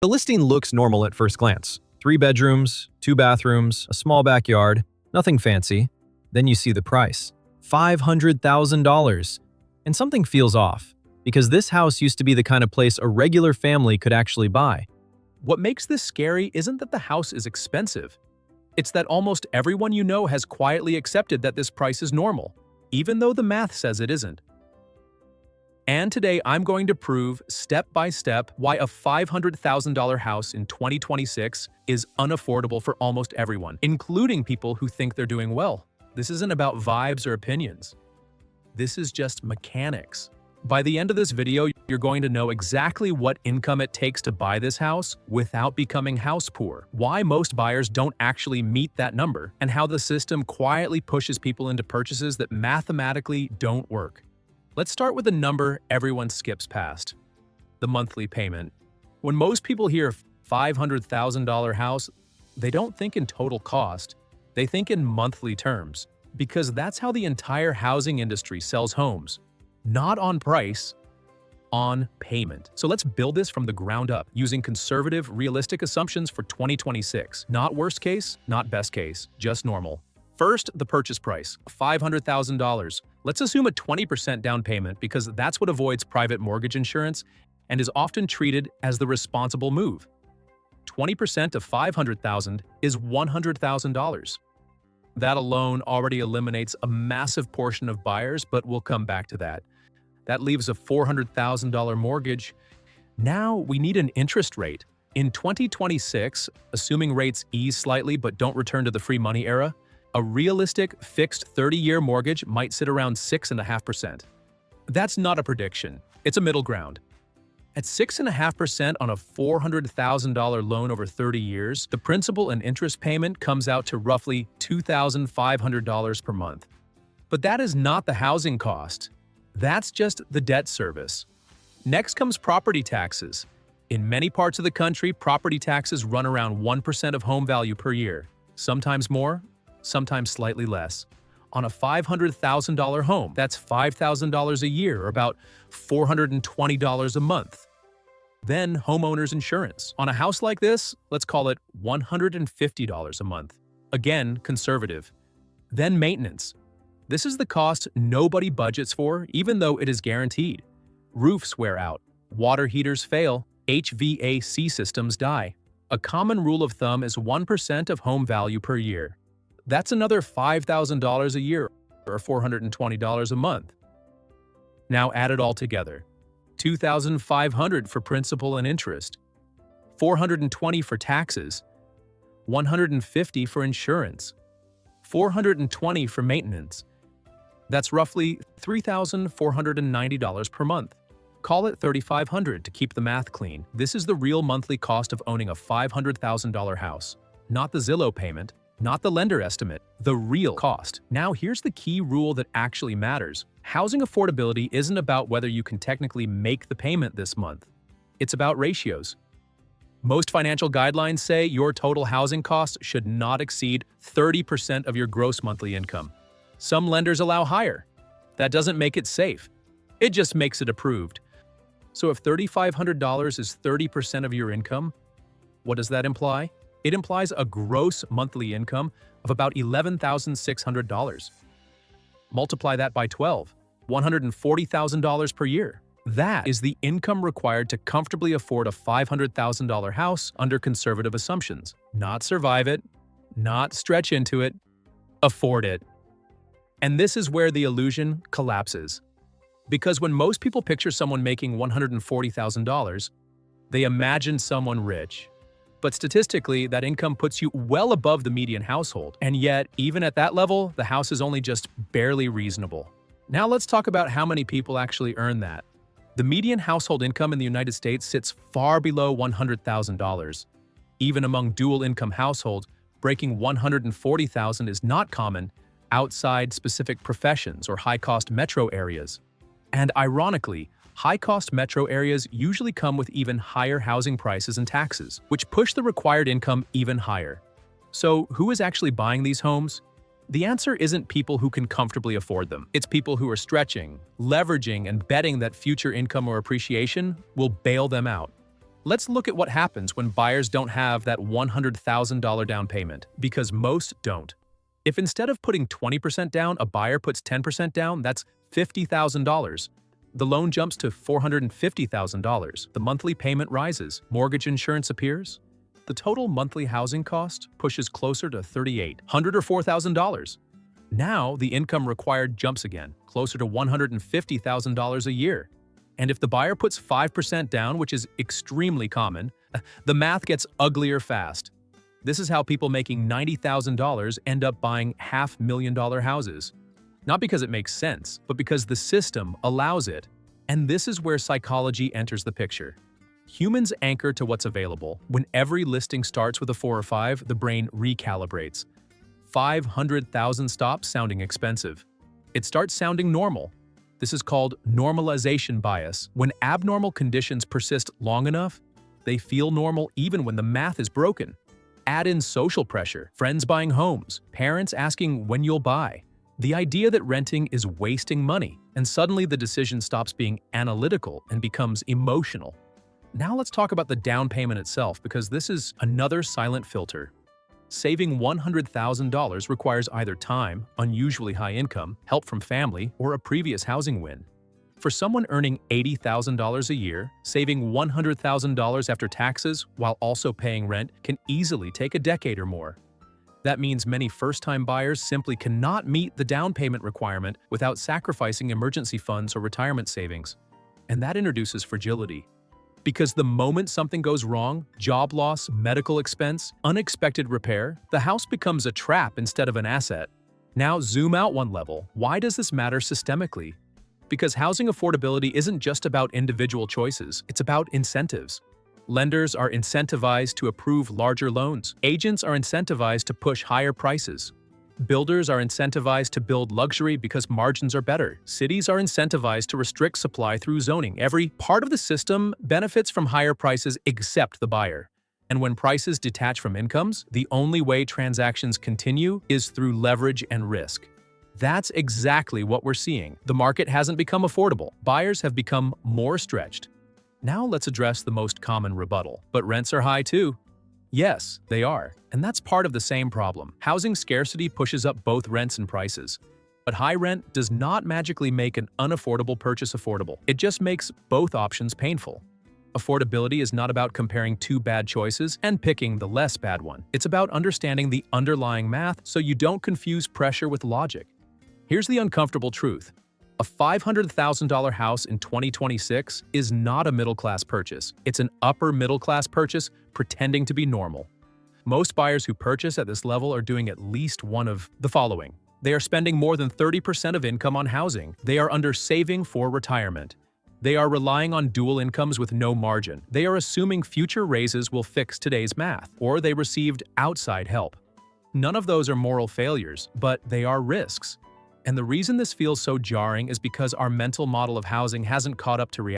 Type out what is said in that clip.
The listing looks normal at first glance. 3 bedrooms, 2 bathrooms, a small backyard, nothing fancy. Then you see the price, $500,000. And something feels off, because this house used to be the kind of place a regular family could actually buy. What makes this scary isn't that the house is expensive. It's that almost everyone you know has quietly accepted that this price is normal, even though the math says it isn't. And today I'm going to prove step by step why a $500,000 house in 2026 is unaffordable for almost everyone, including people who think they're doing well. This isn't about vibes or opinions. This is just mechanics. By the end of this video, you're going to know exactly what income it takes to buy this house without becoming house poor, why most buyers don't actually meet that number, and how the system quietly pushes people into purchases that mathematically don't work. Let's start with the number everyone skips past: the monthly payment. When most people hear $500,000 house, they don't think in total cost, they think in monthly terms, because that's how the entire housing industry sells homes. Not on price, on payment. So let's build this from the ground up, using conservative, realistic assumptions for 2026. Not worst case, not best case, just normal. First, the purchase price, $500,000. Let's assume a 20% down payment because that's what avoids private mortgage insurance and is often treated as the responsible move. 20% of $500,000 is $100,000. That alone already eliminates a massive portion of buyers, but we'll come back to that. That leaves a $400,000 mortgage. Now we need an interest rate. In 2026, assuming rates ease slightly but don't return to the free money era, a realistic fixed 30-year mortgage might sit around 6.5%. That's not a prediction, it's a middle ground. At 6.5% on a $400,000 loan over 30 years, the principal and interest payment comes out to roughly $2,500 per month. But that is not the housing cost. That's just the debt service. Next comes property taxes. In many parts of the country, property taxes run around 1% of home value per year, sometimes more, sometimes slightly less. On a $500,000 home, that's $5,000 a year, or about $420 a month. Then homeowner's insurance. On a house like this, let's call it $150 a month. Again, conservative. Then maintenance. This is the cost nobody budgets for, even though it is guaranteed. Roofs wear out, water heaters fail, HVAC systems die. A common rule of thumb is 1% of home value per year. That's another $5,000 a year, or $420 a month. Now add it all together. $2,500 for principal and interest, $420 for taxes, $150 for insurance, $420 for maintenance. That's roughly $3,490 per month. Call it $3,500 to keep the math clean. This is the real monthly cost of owning a $500,000 house. Not the Zillow payment, not the lender estimate, the real cost. Now here's the key rule that actually matters. Housing affordability isn't about whether you can technically make the payment this month. It's about ratios. Most financial guidelines say your total housing costs should not exceed 30% of your gross monthly income. Some lenders allow higher. That doesn't make it safe. It just makes it approved. So if $3,500 is 30% of your income, what does that imply? It implies a gross monthly income of about $11,600. Multiply that by 12, $140,000 per year. That is the income required to comfortably afford a $500,000 house under conservative assumptions. Not survive it, not stretch into it, afford it. And this is where the illusion collapses. Because when most people picture someone making $140,000, they imagine someone rich. But statistically, that income puts you well above the median household. And yet, even at that level, the house is only just barely reasonable. Now let's talk about how many people actually earn that. The median household income in the United States sits far below $100,000. Even among dual-income households, breaking $140,000 is not common outside specific professions or high-cost metro areas. And ironically, high-cost metro areas usually come with even higher housing prices and taxes, which push the required income even higher. So who is actually buying these homes? The answer isn't people who can comfortably afford them. It's people who are stretching, leveraging, and betting that future income or appreciation will bail them out. Let's look at what happens when buyers don't have that $100,000 down payment, because most don't. If instead of putting 20% down, a buyer puts 10% down, that's $50,000. The loan jumps to $450,000. The monthly payment rises. Mortgage insurance appears. The total monthly housing cost pushes closer to $3,800 or $4,000. Now, the income required jumps again, closer to $150,000 a year. And if the buyer puts 5% down, which is extremely common, the math gets uglier fast. This is how people making $90,000 end up buying $500,000 houses. Not because it makes sense, but because the system allows it. And this is where psychology enters the picture. Humans anchor to what's available. When every listing starts with a 4 or 5, the brain recalibrates. 500,000 stops sounding expensive. It starts sounding normal. This is called normalization bias. When abnormal conditions persist long enough, they feel normal even when the math is broken. Add in social pressure, friends buying homes, parents asking when you'll buy. The idea that renting is wasting money, and suddenly the decision stops being analytical and becomes emotional. Now let's talk about the down payment itself, because this is another silent filter. Saving $100,000 requires either time, unusually high income, help from family, or a previous housing win. For someone earning $80,000 a year, saving $100,000 after taxes while also paying rent can easily take a decade or more. That means many first-time buyers simply cannot meet the down payment requirement without sacrificing emergency funds or retirement savings. And that introduces fragility. Because the moment something goes wrong, job loss, medical expense, unexpected repair, the house becomes a trap instead of an asset. Now zoom out one level. Why does this matter systemically? Because housing affordability isn't just about individual choices, it's about incentives. Lenders are incentivized to approve larger loans. Agents are incentivized to push higher prices. Builders are incentivized to build luxury because margins are better. Cities are incentivized to restrict supply through zoning. Every part of the system benefits from higher prices except the buyer. And when prices detach from incomes, the only way transactions continue is through leverage and risk. That's exactly what we're seeing. The market hasn't become affordable. Buyers have become more stretched. Now let's address the most common rebuttal. But rents are high too. Yes, they are. And that's part of the same problem. Housing scarcity pushes up both rents and prices. But high rent does not magically make an unaffordable purchase affordable. It just makes both options painful. Affordability is not about comparing two bad choices and picking the less bad one. It's about understanding the underlying math so you don't confuse pressure with logic. Here's the uncomfortable truth. A $500,000 house in 2026 is not a middle-class purchase. It's an upper-middle-class purchase pretending to be normal. Most buyers who purchase at this level are doing at least one of the following. They are spending more than 30% of income on housing. They are under-saving for retirement. They are relying on dual incomes with no margin. They are assuming future raises will fix today's math, or they received outside help. None of those are moral failures, but they are risks. And the reason this feels so jarring is because our mental model of housing hasn't caught up to reality.